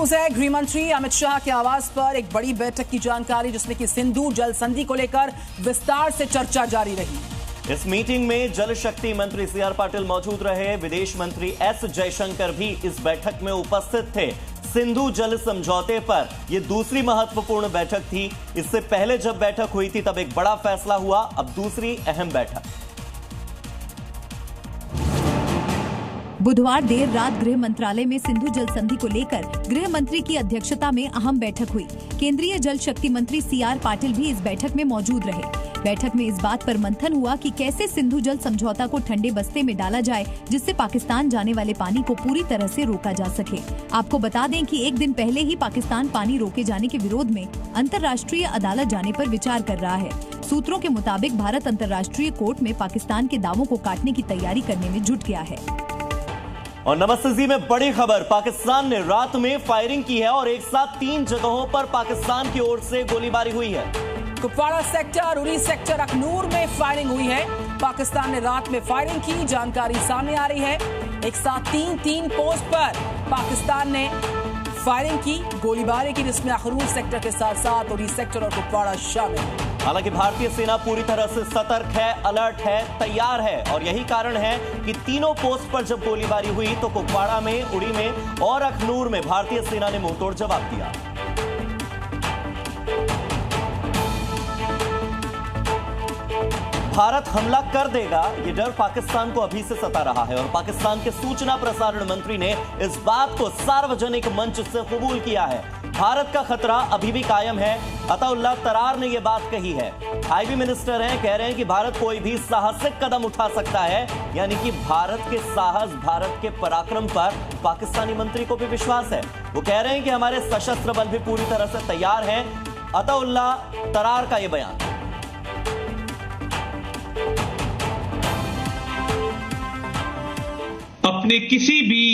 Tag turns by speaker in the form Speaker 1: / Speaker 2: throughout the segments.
Speaker 1: उसे गृह मंत्री अमित शाह के आवास पर एक बड़ी बैठक की जानकारी, जिसमें कि सिंधु जल संधि को लेकर विस्तार से चर्चा जारी रही।
Speaker 2: इस मीटिंग में जल शक्ति मंत्री सीआर पाटिल मौजूद रहे। विदेश मंत्री एस जयशंकर भी इस बैठक में उपस्थित थे। सिंधु जल समझौते पर यह दूसरी महत्वपूर्ण बैठक थी। इससे पहले जब बैठक हुई थी तब एक बड़ा फैसला हुआ, अब दूसरी अहम बैठक।
Speaker 3: बुधवार देर रात गृह मंत्रालय में सिंधु जल संधि को लेकर गृह मंत्री की अध्यक्षता में अहम बैठक हुई। केंद्रीय जल शक्ति मंत्री सीआर पाटिल भी इस बैठक में मौजूद रहे। बैठक में इस बात पर मंथन हुआ कि कैसे सिंधु जल समझौता को ठंडे बस्ते में डाला जाए, जिससे पाकिस्तान जाने वाले पानी को पूरी तरह से रोका जा सके। आपको बता दें कि एक दिन पहले ही पाकिस्तान पानी रोके जाने के विरोध में अंतर्राष्ट्रीय अदालत जाने पर विचार कर रहा है। सूत्रों के मुताबिक भारत अंतर्राष्ट्रीय कोर्ट में पाकिस्तान के दावों को काटने की तैयारी करने में जुट गया है।
Speaker 2: और नमस्ते जी में बड़ी खबर, पाकिस्तान ने रात में फायरिंग की है और एक साथ 3 जगहों पर पाकिस्तान की ओर से गोलीबारी हुई है।
Speaker 1: कुपवाड़ा सेक्टर, उरी सेक्टर, अखनूर में फायरिंग हुई है। पाकिस्तान ने रात में फायरिंग की, जानकारी सामने आ रही है। एक साथ तीन पोस्ट पर पाकिस्तान ने फायरिंग की, गोलीबारी की, जिसमें अखनूर सेक्टर के साथ साथ उरी सेक्टर और कुपवाड़ा शामिल है।
Speaker 2: हालांकि भारतीय सेना पूरी तरह से सतर्क है, अलर्ट है, तैयार है और यही कारण है कि तीनों पोस्ट पर जब गोलीबारी हुई तो कुपवाड़ा में, उड़ी में और अखनूर में भारतीय सेना ने मुंहतोड़ जवाब दिया। भारत हमला कर देगा, ये डर पाकिस्तान को अभी से सता रहा है और पाकिस्तान के सूचना प्रसारण मंत्री ने इस बात को सार्वजनिक मंच से कबूल किया है। भारत का खतरा अभी भी कायम है। अताउल्लाह तरार ने यह बात कही है। आईबी मिनिस्टर हैं, कह रहे हैं कि भारत कोई भी साहसिक कदम उठा सकता है, यानी कि भारत के साहस, भारत के पराक्रम पर पाकिस्तानी मंत्री को भी विश्वास है। वो कह रहे हैं कि हमारे सशस्त्र बल भी पूरी तरह से तैयार हैं। अताउल्लाह तरार का यह बयान।
Speaker 4: अपने किसी भी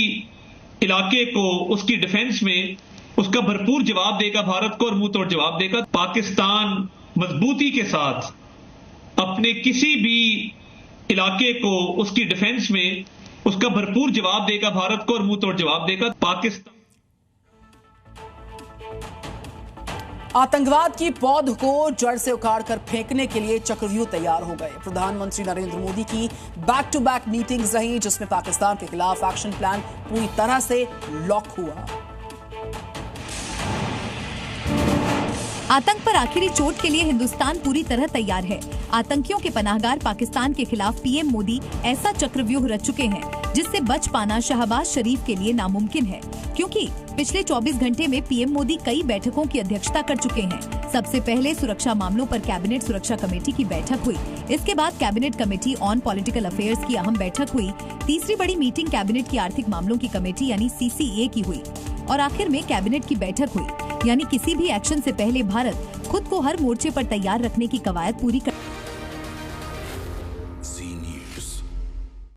Speaker 4: इलाके को उसकी डिफेंस में उसका भरपूर जवाब देगा भारत को और मुंह तोड़ जवाब देगा। पाकिस्तान मजबूती के साथ अपने किसी भी इलाके को उसकी डिफेंस में उसका भरपूर जवाब देगा भारत को और मुंह तोड़ जवाब देगा। पाकिस्तान
Speaker 1: आतंकवाद की पौध को जड़ से उखाड़कर फेंकने के लिए चक्रव्यूह तैयार हो गए। प्रधानमंत्री नरेंद्र मोदी की बैक टू बैक मीटिंग्स रही, जिसमें पाकिस्तान के खिलाफ एक्शन प्लान पूरी तरह से लॉक हुआ।
Speaker 3: आतंक पर आखिरी चोट के लिए हिंदुस्तान पूरी तरह तैयार है। आतंकियों के पनाहगार पाकिस्तान के खिलाफ पीएम मोदी ऐसा चक्रव्यूह रच चुके हैं जिससे बच पाना शहबाज शरीफ के लिए नामुमकिन है, क्योंकि पिछले 24 घंटे में पीएम मोदी कई बैठकों की अध्यक्षता कर चुके हैं। सबसे पहले सुरक्षा मामलों पर कैबिनेट सुरक्षा कमेटी की बैठक हुई। इसके बाद cabinet committee on political affairs की अहम बैठक हुई। तीसरी बड़ी मीटिंग कैबिनेट की आर्थिक मामलों की कमेटी यानी CCA की हुई और आखिर में कैबिनेट की बैठक हुई। यानी किसी भी एक्शन से पहले भारत खुद को हर मोर्चे पर तैयार रखने की कवायद पूरी कर